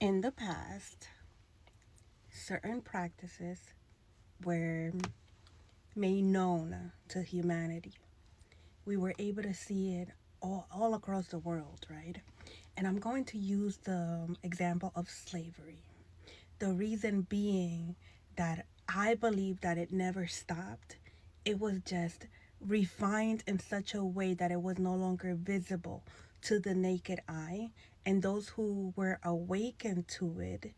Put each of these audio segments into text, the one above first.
In the past, certain practices were made known to humanity. We were able to see it all across the world, right? And I'm going to use the example of slavery. The reason being that I believe that it never stopped. It was just refined in such a way that it was no longer visible to the naked eye. And those who were awakened to it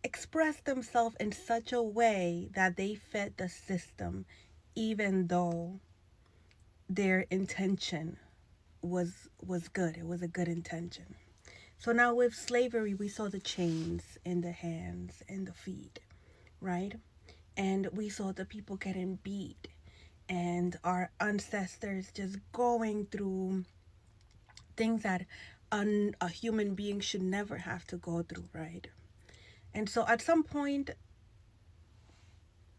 expressed themselves in such a way that they fed the system, even though their intention was good. It was a good intention. So now with slavery, we saw the chains in the hands and the feet, right? And we saw the people getting beat and our ancestors just going through things that a human being should never have to go through, right? And so at some point,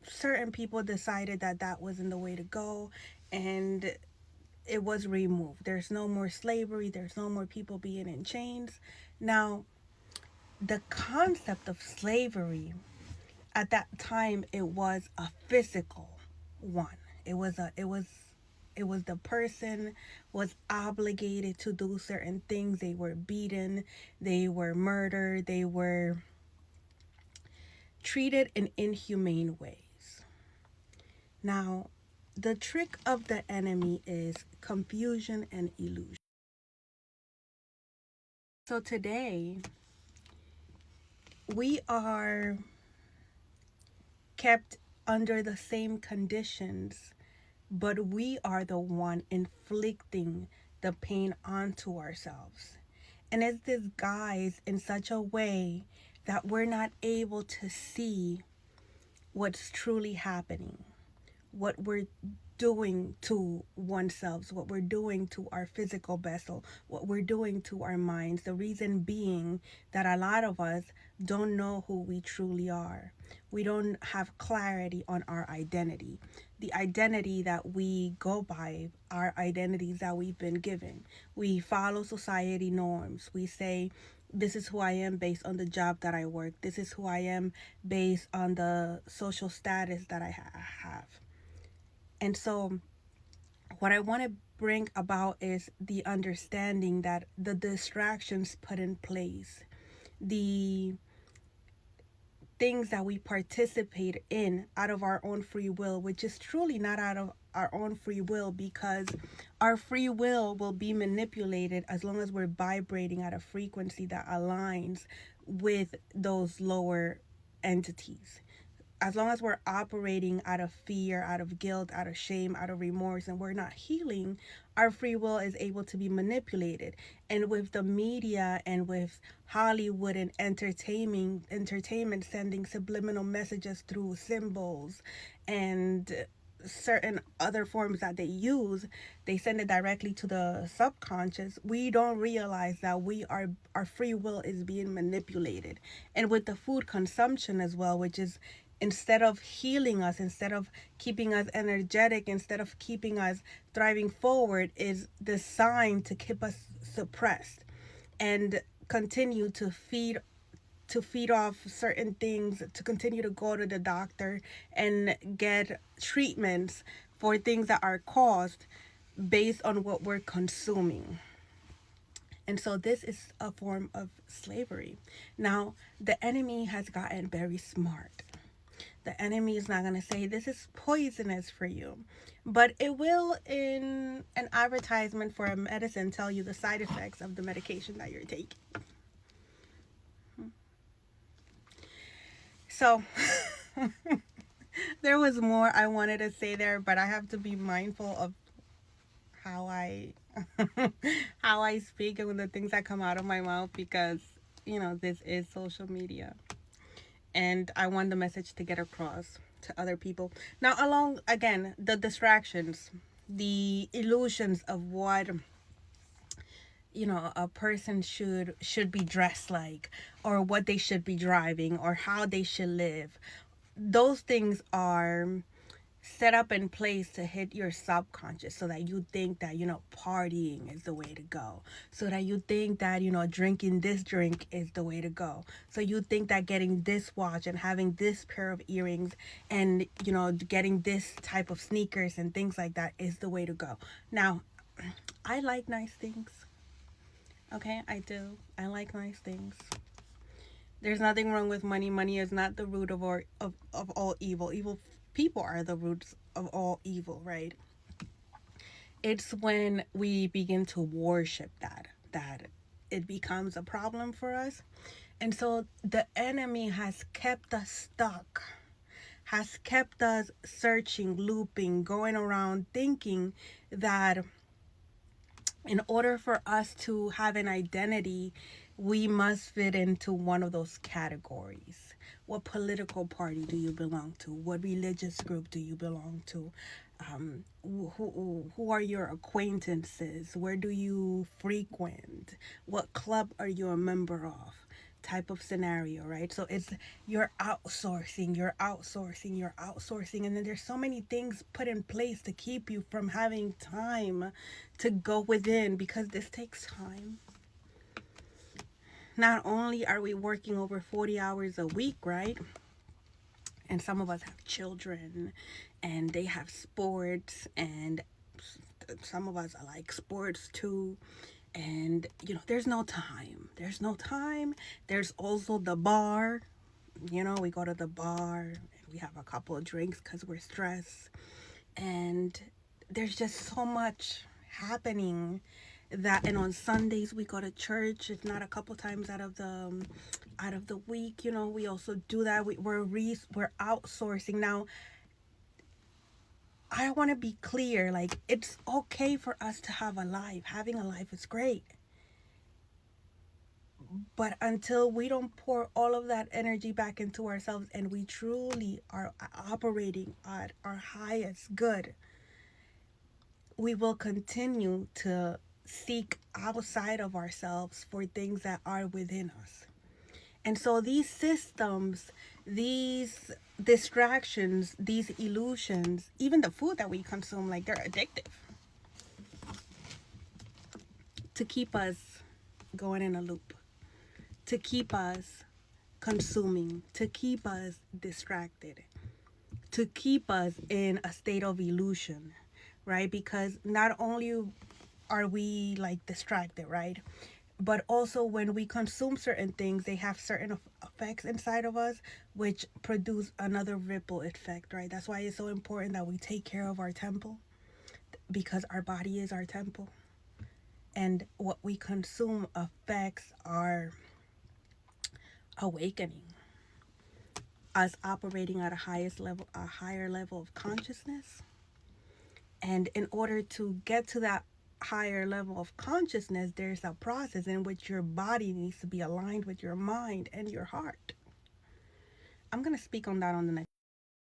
certain people decided that that wasn't the way to go, and it was removed. There's no more slavery, there's no more people being in chains. Now, the concept of slavery at that time, it was a physical one. It was the person was obligated to do certain things. They were beaten, they were murdered, they were treated in inhumane ways. Now, the trick of the enemy is confusion and illusion. So today, we are kept under the same conditions, but we are the one inflicting the pain onto ourselves. And it's disguised in such a way that we're not able to see what's truly happening, what we're doing to oneself, what we're doing to our physical vessel, what we're doing to our minds. The reason being that a lot of us don't know who we truly are. We don't have clarity on our identity. The identity that we go by are identities that we've been given. We follow society norms. We say, this is who I am based on the job that I work. This is who I am based on the social status that I have. And so, what I want to bring about is the understanding that the distractions put in place, the things that we participate in out of our own free will, which is truly not out of our own free will, because our free will be manipulated as long as we're vibrating at a frequency that aligns with those lower entities. As long as we're operating out of fear, out of guilt, out of shame, out of remorse, and we're not healing, our free will is able to be manipulated. And with the media and with Hollywood and entertainment sending subliminal messages through symbols and certain other forms that they use, they send it directly to the subconscious. We don't realize that our free will is being manipulated. And with the food consumption as well, which is, instead of healing us, instead of keeping us energetic, instead of keeping us thriving forward, is designed to keep us suppressed and continue to feed off certain things, to continue to go to the doctor and get treatments for things that are caused based on what we're consuming. And so this is a form of slavery. Now, the enemy has gotten very smart. The enemy is not going to say this is poisonous for you, but it will, in an advertisement for a medicine, tell you the side effects of the medication that you're taking. So there was more I wanted to say there, but I have to be mindful of how I how I speak and the things that come out of my mouth, because this is social media and I want the message to get across to other people. Now, along again, the distractions, the illusions of what a person should be dressed like, or what they should be driving, or how they should live. Those things are set up in place to hit your subconscious, so that you think that, partying is the way to go, so that you think that, drinking this drink is the way to go, so you think that getting this watch and having this pair of earrings and, getting this type of sneakers and things like that is the way to go. Now, I like nice things. Okay, I do. I like nice things. There's nothing wrong with money. Money is not the root of all evil. Evil people are the roots of all evil, right? It's when we begin to worship that it becomes a problem for us. And so the enemy has kept us stuck, has kept us searching, looping, going around thinking that in order for us to have an identity, we must fit into one of those categories. What political party do you belong to? What religious group do you belong to? Who are your acquaintances? Where do you frequent? What club are you a member of? Type of scenario, right? So it's you're outsourcing, and then there's so many things put in place to keep you from having time to go within, because this takes time. Not only are we working over 40 hours a week, right? And some of us have children and they have sports, and some of us are like sports too. And there's no time. There's also the bar. We go to the bar and we have a couple of drinks because we're stressed, and there's just so much happening. And on Sundays we go to church, if not a couple times out of the week. We also do that. We're outsourcing now. I want to be clear, like, it's okay for us to have a life. Having a life is great. But until we don't pour all of that energy back into ourselves and we truly are operating at our highest good, we will continue to seek outside of ourselves for things that are within us. And so these systems, these distractions, these illusions, even the food that we consume, like, they're addictive to keep us going in a loop, to keep us consuming, to keep us distracted, to keep us in a state of illusion, right? Because not only are we like distracted, right? But also when we consume certain things, they have certain effects inside of us, which produce another ripple effect, right? That's why it's so important that we take care of our temple, because our body is our temple. And what we consume affects our awakening, us operating at a higher level of consciousness. And in order to get to that higher level of consciousness, there's a process in which your body needs to be aligned with your mind and your heart. I'm going to speak on that on the next